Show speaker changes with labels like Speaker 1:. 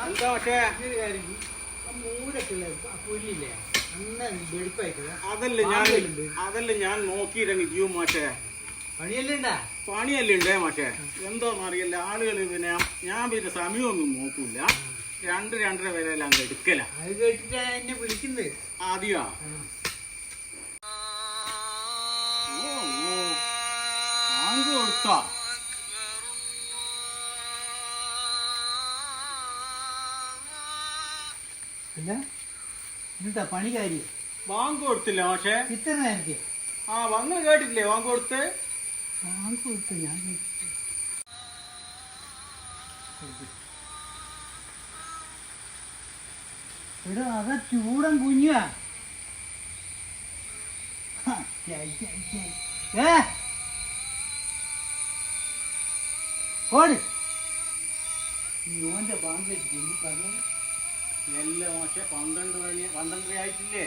Speaker 1: എന്താ പക്ഷേ അതല്ല ഞാൻ നോക്കിയില്ലെങ്കിൽ മാഷേ പണിയല്ലേ ഉണ്ടേ മാഷേ എന്തോന്ന് അറിയില്ല ആളുകൾ പിന്നെ ഞാൻ പിന്നെ സമയമൊന്നും നോക്കൂല 2-2:30 വരെ എല്ലാം എടുക്കല
Speaker 2: എന്നെ വിളിക്കുന്നത്
Speaker 1: ആദ്യാ കൊടുത്താ
Speaker 2: അല്ല എന്നിട്ടാ പണിക്കാരി
Speaker 1: വാങ്ങ് കൊടുത്തില്ല പക്ഷേ
Speaker 2: ഇത്ര നേരത്തെ
Speaker 1: വന്ന് കേട്ടില്ലേ വാങ്ങ് കൊടുത്ത്
Speaker 2: ഞാൻ എടാ അതാ ചൂടൻ കുഞ്ഞാ ഓട് ഓന്റെ ബാങ്ക്
Speaker 1: എല്ലാം പക്ഷെ 12 ആയിട്ടില്ലേ